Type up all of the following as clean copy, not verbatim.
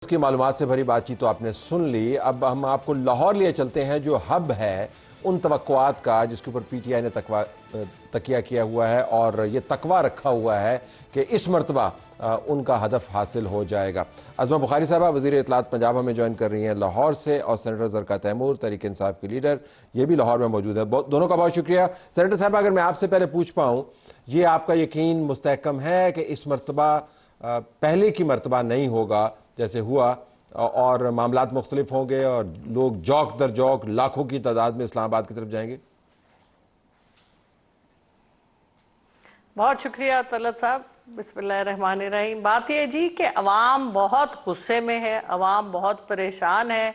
इसकी मालूमात से भरी बातचीत तो आपने सुन ली। अब हम आपको लाहौर लिए चलते हैं, जो हब है उन तवक्कुआत का, जिसके ऊपर पीटीआई ने तकिया किया हुआ है और ये तकवा रखा हुआ है कि इस मरतबा उनका हदफ हासिल हो जाएगा। अज़मा बुखारी साहबा वज़ीर इत्तलात पंजाब हमें ज्वाइन कर रही हैं लाहौर से, और सेनेटर ज़रका तैमूर तहरीक इंसाफ की लीडर, ये भी लाहौर में मौजूद है। दोनों का बहुत शुक्रिया। सेनेटर साहब, अगर मैं आपसे पहले पूछ पाऊँ, ये आपका यकीन मुस्तहकम है कि इस मरतबा पहले की मरतबा नहीं होगा जैसे हुआ, और मामलात मुख्तलिफ होंगे और लोग जौक दर जौक लाखों की तादाद में इस्लामाबाद की तरफ जाएंगे? बहुत शुक्रिया तलत साहब। बिस्मिल्लाहिर्रहमानिर्रहीम। बात यह जी कि अवाम बहुत गुस्से में है, अवाम बहुत परेशान है,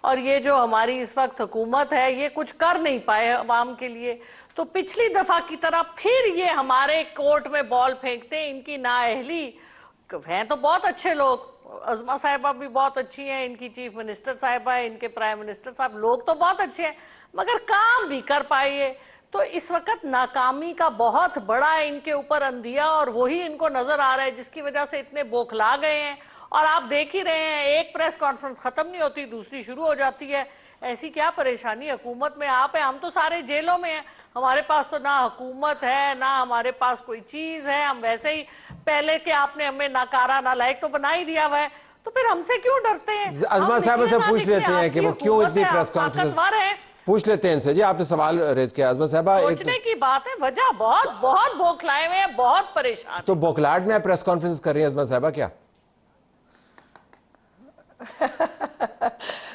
और ये जो हमारी इस वक्त हुकूमत है ये कुछ कर नहीं पाए अवाम के लिए। तो पिछली दफा की तरह फिर ये हमारे कोर्ट में बॉल फेंकते हैं। इनकी नाअहली हैं तो बहुत अच्छे लोग, अज़मा साहिबा भी बहुत अच्छी हैं, इनकी चीफ मिनिस्टर साहिबा है, इनके प्राइम मिनिस्टर साहब, लोग तो बहुत अच्छे हैं, मगर काम भी कर पाइए। तो इस वक्त नाकामी का बहुत बड़ा इनके ऊपर अंधिया, और वही इनको नजर आ रहा है जिसकी वजह से इतने बौखला गए हैं। और आप देख ही रहे हैं, एक प्रेस कॉन्फ्रेंस खत्म नहीं होती दूसरी शुरू हो जाती है। ऐसी क्या परेशानी हुकूमत में आप है? हम तो सारे जेलों में हैं, हमारे पास तो ना हुकूमत है ना हमारे पास कोई चीज है। हम वैसे ही पहले के आपने हमें नाकारा नालायक तो बना ही दिया हुआ है, तो फिर हमसे क्यों डरते हैं? अज़मा साहब से पूछ लेते हैं कि वो क्यों इतनी प्रेस कॉन्फ्रेंस, पूछ लेते हैं इनसे। जी, आपने सवाल रेज किया अज़मा साहबा। सोचने की बात है, वजह बहुत बहुत बौखलाए हुए हैं, बहुत परेशान। तो बौखलाहट में प्रेस कॉन्फ्रेंस कर रही है अज़मा साहबा क्या?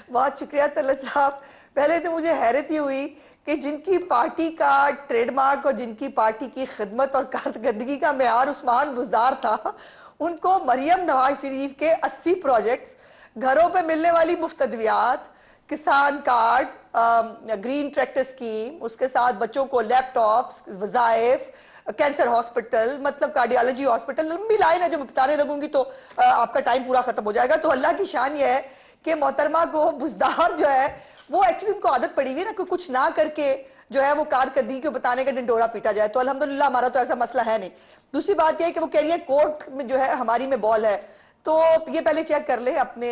बहुत शुक्रिया तलत साहब। पहले तो मुझे हैरत ही हुई कि जिनकी पार्टी का ट्रेडमार्क और जिनकी पार्टी की खिदमत और कारकर्दगी का मेयार उस्मान बुज़दार था, उनको मरियम नवाज शरीफ के 80 प्रोजेक्ट्स, घरों पे मिलने वाली मुफ्त अद्वियात, किसान कार्ड, ग्रीन ट्रैक्टर स्कीम, उसके साथ बच्चों को लैपटॉप्स, वज़ाइफ, कैंसर हॉस्पिटल, मतलब कार्डियोलॉजी हॉस्पिटल, लंबी लाइन है जो मैं बताने लगूंगी तो आपका टाइम पूरा खत्म हो जाएगा। तो अल्लाह की शान यह है कि मोहतरमा को बुज़दार जो है वो एक्चुअली उनको आदत पड़ी हुई है ना कि कुछ ना करके जो है वो कारकर्दगी को बताने का डंडोरा पीटा जाए। तो अल्हम्दुलिल्लाह हमारा तो ऐसा मसला है नहीं। दूसरी बात यह है कि वो कह रही है कोर्ट में जो है हमारी में बॉल है, तो ये पहले चेक कर ले अपने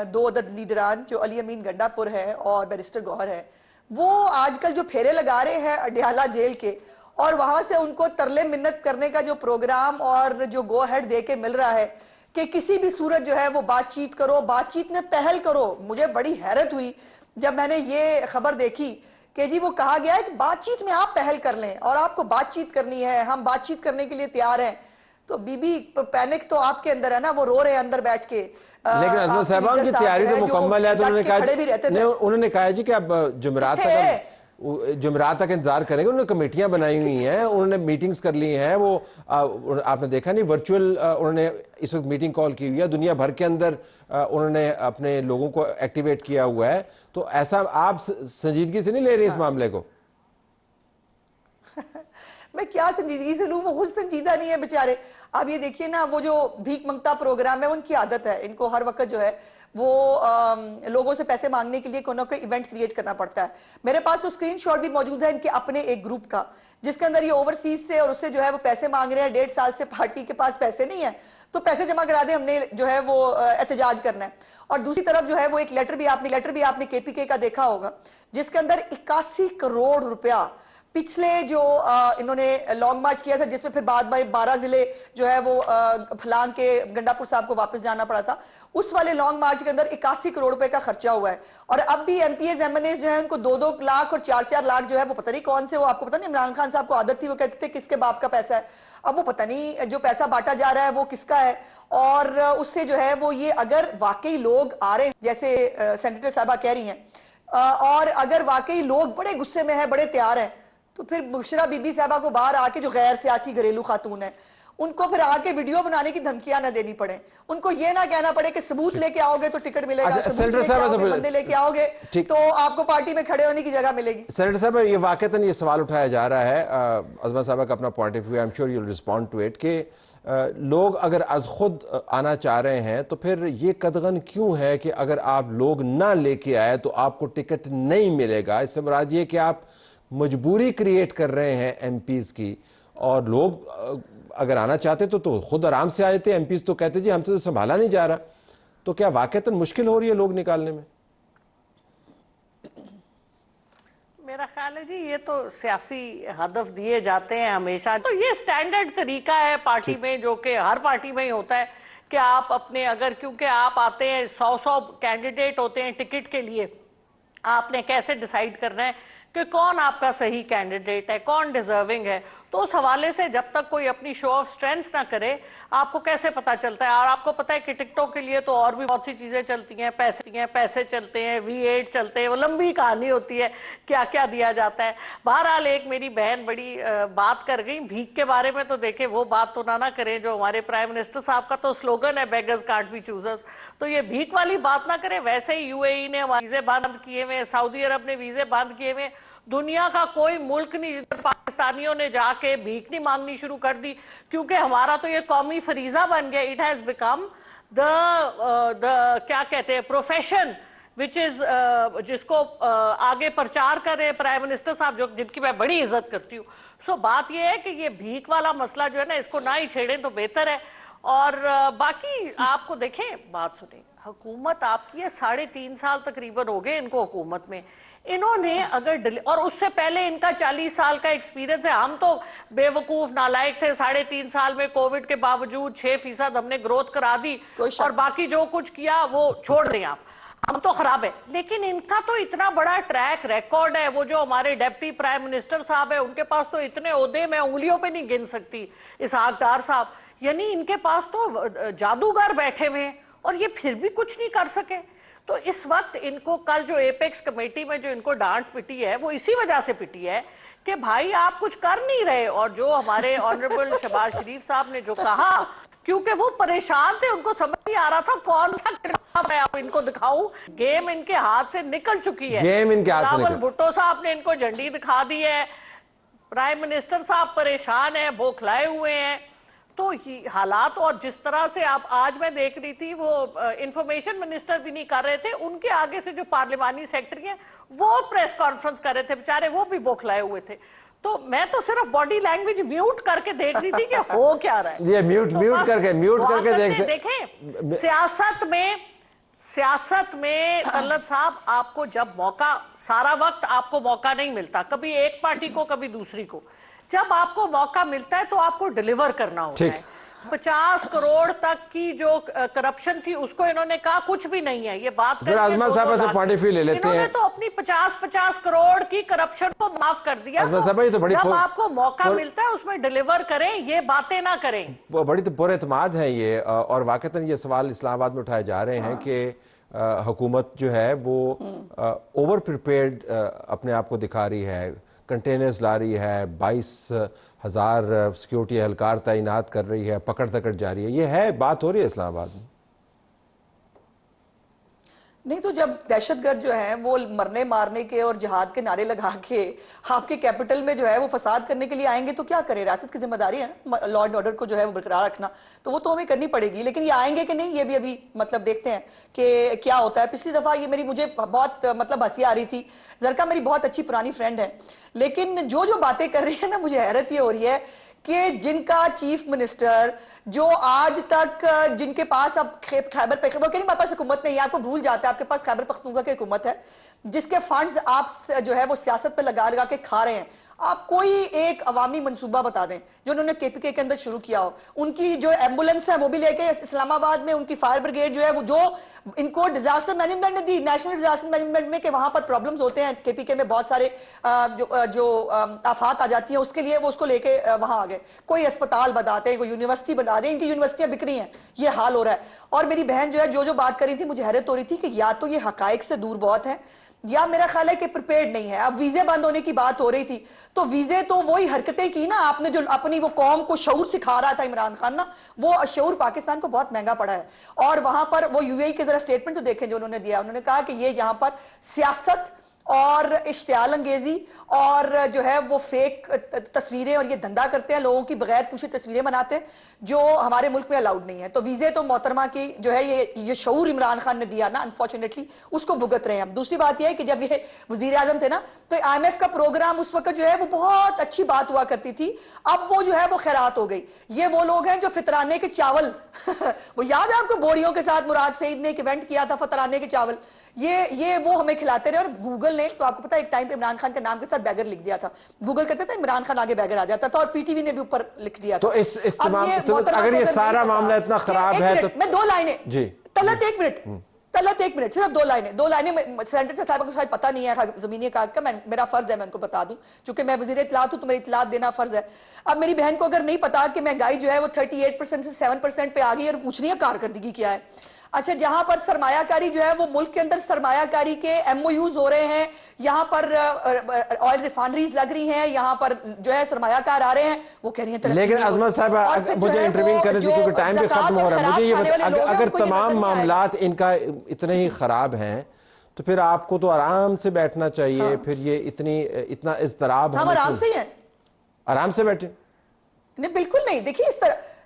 दो अदद लीडरान जो अली अमीन गंडापुर है और बैरिस्टर गौहर है, वो आजकल जो फेरे लगा रहे हैं अडयाला जेल के, और वहां से उनको तरले मिन्नत करने का जो प्रोग्राम और जो गो हेड दे के मिल रहा है कि किसी भी सूरत जो है वो बातचीत करो, बातचीत में पहल करो। मुझे बड़ी हैरत हुई जब मैंने ये खबर देखी कि जी वो कहा गया है कि बातचीत में आप पहल कर लें और आपको बातचीत करनी है, हम बातचीत करने के लिए तैयार हैं। तो बीबी पैनिक तो आपके अंदर है ना, वो रो रहे हैं अंदर बैठ के। लेकिन अज़मा साहबा उनकी तैयारी तो मुकम्मल है, तो उन्होंने कहा जी कि अब जुमेरात तक इंतजार करेंगे। उन्होंने कमेटियां बनाई हुई हैं, उन्होंने मीटिंग्स कर ली हैं। वो आपने देखा नहीं, वर्चुअल उन्होंने इस वक्त मीटिंग कॉल की हुई है, दुनिया भर के अंदर उन्होंने अपने लोगों को एक्टिवेट किया हुआ है। तो ऐसा आप संजीदगी से नहीं ले रहे इस मामले को? मैं क्या संजीदगी से लूं, वो खुद संजीदा नहीं है बेचारे। अब ये देखिए ना, वो जो भीख मंगता प्रोग्राम है उनकी आदत है, इनको हर वक्त जो है वो लोगों से पैसे मांगने के लिए कोई ना कोई इवेंट क्रिएट करना पड़ता है। मेरे पास वो स्क्रीनशॉट भी मौजूद है इनके अपने एक ग्रुप का, जिसके अंदर ये ओवरसीज से और उससे जो है वो पैसे मांग रहे हैं। 1.5 साल से पार्टी के पास पैसे नहीं है, तो पैसे जमा करा दे, हमने जो है वो एहतजाज करना है। और दूसरी तरफ जो है वो एक लेटर भी आपने केपीके का देखा होगा, जिसके अंदर 81 करोड़ रुपया पिछले जो इन्होंने लॉन्ग मार्च किया था, जिसमें फिर बाद में 12 जिले जो है वो फलांग के गंडापुर साहब को वापस जाना पड़ा था, उस वाले लॉन्ग मार्च के अंदर 81 करोड़ रुपए का खर्चा हुआ है। और अब भी एमपीएस एमएनएस जो है उनको 2-2 लाख और 4-4 लाख जो है वो पता नहीं कौन से, वो आपको पता नहीं, इमरान खान साहब को आदत थी, वो कहते थे किसके बाप का पैसा है। अब वो पता नहीं जो पैसा बांटा जा रहा है वो किसका है। और उससे जो है वो ये अगर वाकई लोग आ रहे हैं जैसे सेनेटर साहबा कह रही हैं, और अगर वाकई लोग बड़े गुस्से में है, बड़े तैयार हैं, तो फिर बुशरा बीबी साहबा को बाहर आके, जो गैर सियासी घरेलू खातून है, उनको फिर आके वीडियो बनाने की धमकियां ना देनी पड़े, उनको ये ना कहना पड़े कि सबूत लेके आओगे तो टिकट मिलेगा, सबूत लेके आओगे, बंदे लेके आओगे तो आपको पार्टी में खड़े होने की जगह मिलेगी। सेनेटर साहब, ये वाकईतन ये सवाल उठाया जा रहा है, अज़मा साहबा का अपना point of view, I am sure you will respond to it, कि लोग अगर अज खुद आना चाह रहे हैं तो फिर ये कदगन क्यों है कि अगर आप लोग ना लेके आए तो आपको टिकट नहीं मिलेगा? इससे मुराद ये कि आप मजबूरी क्रिएट कर रहे हैं एमपीज की, और लोग अगर आना चाहते तो खुद आराम से आए थे। एमपीज तो कहते जी हमसे तो संभाला नहीं जा रहा। तो क्या वाकईतन मुश्किल हो रही है लोग निकालने में? मेरा ख्याल है जी, ये तो सियासी हदफ दिए जाते हैं हमेशा। तो ये स्टैंडर्ड तरीका है पार्टी में, जो कि हर पार्टी में ही होता है कि आप अपने, अगर क्योंकि आप आते हैं 100 कैंडिडेट होते हैं टिकट के लिए, आपने कैसे डिसाइड करना है कि कौन आपका सही कैंडिडेट है, कौन डिजर्विंग है। तो उस हवाले से जब तक कोई अपनी शो ऑफ स्ट्रेंथ ना करे, आपको कैसे पता चलता है? और आपको पता है कि टिकटों के लिए तो और भी बहुत सी चीजें चलती हैं, पैसे चलते हैं, V8 चलते हैं, वो लंबी कहानी होती है, क्या क्या दिया जाता है। बहरहाल एक मेरी बहन बड़ी बात कर गई भीख के बारे में, तो देखे वो बात तो ना करें जो हमारे प्राइम मिनिस्टर साहब का तो स्लोगन है, बेगर्स कांट बी चूजर्स। तो ये भीख वाली बात ना करें। वैसे ही UAE ने वीजे बंद किए हुए, सऊदी अरब ने वीजे बंद किए हुए, दुनिया का कोई मुल्क नहीं जिधर पाकिस्तानियों ने जाके भीख नहीं मांगनी शुरू कर दी, क्योंकि हमारा तो ये कौमी फरीजा बन गया। इट हैज बिकम द क्या कहते हैं, प्रोफेशन विच इज, जिसको आगे प्रचार कर रहे हैं प्राइम मिनिस्टर साहब, जो जिनकी मैं बड़ी इज्जत करती हूँ। सो बात यह है कि ये भीख वाला मसला जो है ना, इसको ना ही छेड़ें तो बेहतर है। और बाकी आपको देखें, बात सुने, हुकूमत आपकी है 3.5 साल तकरीबन हो गए इनको हुकूमत में। इन्होंने अगर और उससे पहले इनका 40 साल का एक्सपीरियंस है। हम तो बेवकूफ नालायक थे, 3.5 साल में कोविड के बावजूद 6% हमने ग्रोथ करा दी, और बाकी जो कुछ किया वो छोड़ दें आप, हम तो खराब है। लेकिन इनका तो इतना बड़ा ट्रैक रिकॉर्ड है। वो जो हमारे डिप्टी प्राइम मिनिस्टर साहब है, उनके पास तो इतने ओहदे मैं उंगलियों पे नहीं गिन सकती, इसहाक डार साहब, यानी इनके पास तो जादूगर बैठे हुए हैं, और ये फिर भी कुछ नहीं कर सके। तो इस वक्त इनको कल जो एपेक्स कमेटी में जो इनको डांट पिटी है, वो इसी वजह से पिटी है कि भाई आप कुछ कर नहीं रहे। और जो हमारे ऑनरेबल शहबाज शरीफ साहब ने जो कहा, क्योंकि वो परेशान थे, उनको समझ नहीं आ रहा था कौन सा मैं आप इनको दिखाऊं। गेम इनके हाथ से निकल चुकी है, गेम इनके हाथ से निकल। भुट्टो साहब ने इनको झंडी दिखा दी है, प्राइम मिनिस्टर साहब परेशान है, बौखलाए हुए हैं। तो ये हालात, और जिस तरह से आप आज मैं देख रही थी, वो इंफॉर्मेशन मिनिस्टर भी नहीं कर रहे थे, उनके आगे से जो पार्लिमानी सेक्रेटरी हैं वो प्रेस कॉन्फ्रेंस कर रहे थे, बेचारे वो भी बौखलाए हुए थे। तो मैं तो सिर्फ बॉडी लैंग्वेज म्यूट करके देख रही थी कि हो क्या रहा है। ये म्यूट करके देखें, सियासत में तलत साहब, आपको जब मौका, सारा वक्त आपको मौका नहीं मिलता, कभी एक पार्टी को कभी दूसरी को, जब आपको मौका मिलता है तो आपको डिलीवर करना होता है। 50 करोड़ तक की जो करप्शन थी, उसको इन्होंने कहा कुछ भी नहीं है। ये बात अजमत साहब से पॉइंट ऑफ व्यू ले लेते हैं। इन्होंने तो अपनी 50 करोड़ की करप्शन को माफ कर दिया। तो जब आपको मौका मिलता है उसमें डिलीवर करें, ये बातें ना करें। बड़ी तो पुरएतमाद है ये, और वाकईतन ये सवाल इस्लामाबाद में उठाए जा रहे हैं कि हुकूमत जो है वो ओवर प्रिपेयर्ड अपने आप को दिखा रही है, कंटेनर्स ला रही है, 22,000 सिक्योरिटी एहलकार तैनात कर रही है, पकड़ तकड़ जा रही है। ये है बात हो रही है इस्लामाबाद में। नहीं तो जब दहशतगर्द जो है वो मरने मारने के और जिहाद के नारे लगा के आपके कैपिटल में जो है वो फसाद करने के लिए आएंगे, तो क्या करें? रियासत की जिम्मेदारी है ना लॉ एंड ऑर्डर को जो है वो बरकरार रखना, तो वो तो हमें करनी पड़ेगी। लेकिन ये आएंगे कि नहीं, ये भी अभी मतलब देखते हैं कि क्या होता है। पिछली दफा ये मुझे बहुत मतलब हंसी आ रही थी। जरका मेरी बहुत अच्छी पुरानी फ्रेंड है, लेकिन जो बातें कर रही है ना, मुझे हैरत ये हो रही है कि जिनका चीफ मिनिस्टर, जो आज तक जिनके पास अब खैबर पख्तूनख्वा के, हमारे पास हुकूमत नहीं है, आपको भूल जाता है, आपके पास खैबर पख्तूनख्वा की हुकूमत है, जिसके फंड्स आप जो है वो सियासत पे लगा के खा रहे हैं। आप कोई एक अवामी मंसूबा बता दें जो उन्होंने KPK के अंदर शुरू किया हो। उनकी जो एम्बुलेंस है वो भी लेके इस्लामाबाद में, उनकी फायर ब्रिगेड जो है वो, जो इनको डिजास्टर मैनेजमेंट ने दी, नेशनल डिजास्टर मैनेजमेंट में, कि वहां पर प्रॉब्लम्स होते हैं, KPK में बहुत सारे जो आफात आ जाती हैं, उसके लिए वो उसको लेके वहां आ गए। कोई अस्पताल बनाते हैं, कोई यूनिवर्सिटी बना दें, इनकी यूनिवर्सिटियां बिक रही हैं, ये हाल हो रहा है। और मेरी बहन जो है जो बात कर रही थी, मुझे हैरत हो रही थी कि या तो ये हकायक से दूर बहुत है, या मेरा ख्याल है कि प्रिपेयर्ड नहीं है। अब वीजे बंद होने की बात हो रही थी, तो वीजे तो वही हरकतें की ना आपने जो अपनी वो कौम को शऊर सिखा रहा था इमरान खान ना, वो शऊर पाकिस्तान को बहुत महंगा पड़ा है। और वहां पर वो UAE के जरा स्टेटमेंट तो देखें जो उन्होंने दिया, उन्होंने कहा कि ये यहां पर सियासत और इश्तियाल अंगेजी और जो है वो फेक तस्वीरें और ये धंधा करते हैं, लोगों की बगैर पूछे तस्वीरें बनाते हैं, जो हमारे मुल्क में अलाउड नहीं है। तो वीजे तो मोहतरमा की जो है ये शऊर इमरान खान ने दिया ना, अनफॉर्चुनेटली उसको भुगत रहे हैं हम। दूसरी बात यह है कि जब ये वजीर आजम थे ना, तो IMF का प्रोग्राम उस वक्त जो है वो बहुत अच्छी बात हुआ करती थी, अब वो जो है वो खैरात हो गई। ये वो लोग हैं जो फितराने के चावल वो याद है आपको, बोरियों के साथ मुराद सईद ने एक इवेंट किया था, फितराने के चावल, ये वो हमें खिलाते रहे। और गूगल ने, तो आपको पता है एक टाइम पे इमरान खान के नाम के साथ बैगर लिख दिया था, गूगल कहते थे इमरान खान आगे बैगर आ जाता था, और PTV ने भी ऊपर लिख दिया था। तो अगर ये सारा मामला इतना खराब है तो मैं 2 लाइनें जी, तलत एक मिनट सिर्फ 2 लाइनें सेनेटर साहब को शायद पता नहीं है जमीनी कागज का, मेरा फर्ज है मैं उनको बता दूं, क्योंकि मैं वजीर इत्तलात हूं तो मेरी इत्तलात देना फर्ज है। अब मेरी बहन को अगर नहीं पता कि महंगाई जो है वो 38% से 7% पे आ गई, और पूछ रही है कारकर्दगी क्या है। अच्छा, जहां पर सरमायाकारी जो है वो मुल्क के अंदर सरमायाकारी के MOUs हो रहे हैं, यहां पर ऑयल रिफाइनरीज लग रही हैं, यहां पर जो है सरमायाकार आ रहे हैं, वो कह रही हैं। लेकिन अजमत साहब मुझे इंटरव्यू करने दीजिए क्योंकि टाइम भी खत्म हो रहा है। मुझे ये बताइए, अगर तमाम मामलात इनका इतने ही खराब हैं तो फिर आपको तो आराम से बैठना चाहिए। हाँ। फिर ये इतना इज़्तिराब, हम आराम से ही हैं, आराम से बैठे नहीं, बिल्कुल नहीं। देखिए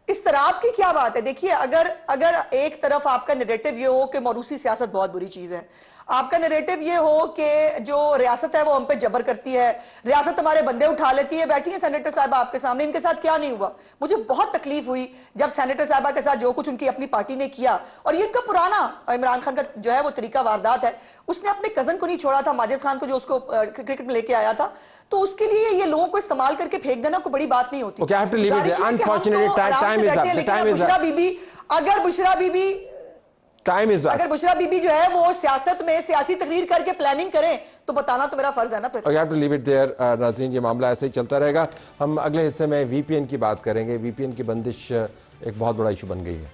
इस तरह की क्या बात है। देखिए अगर एक तरफ आपका नैरेटिव ये हो कि मौरूसी सियासत बहुत बुरी चीज है, आपका नैरेटिव ये हो कि जो रियासत है वो हम पे जबर करती है, रियासत हमारे बंदे उठा लेती है। बैठी है सेनेटर साहब आपके सामने, इनके साथ क्या नहीं हुआ। मुझे बहुत तकलीफ हुई जब सेनेटर साहबा के साथ जो कुछ उनकी अपनी पार्टी ने किया, और ये इनका पुराना इमरान खान का जो है वो तरीका वारदात है। उसने अपने कजन को नहीं छोड़ा था, माजिद खान को, जो उसको क्रिकेट में लेके आया था, तो उसके लिए ये लोगों को इस्तेमाल करके फेंक देना कोई बड़ी बात नहीं होती। अगर बुशरा बीबी जो है वो सियासत में सियासी तकरीर करके प्लानिंग करें तो बताना तो मेरा फर्ज है ना। फिर You have to leave it there, नाज़रीन, ये मामला ऐसे ही चलता रहेगा। हम अगले हिस्से में VPN की बात करेंगे। VPN की बंदिश एक बहुत बड़ा इशू बन गई है।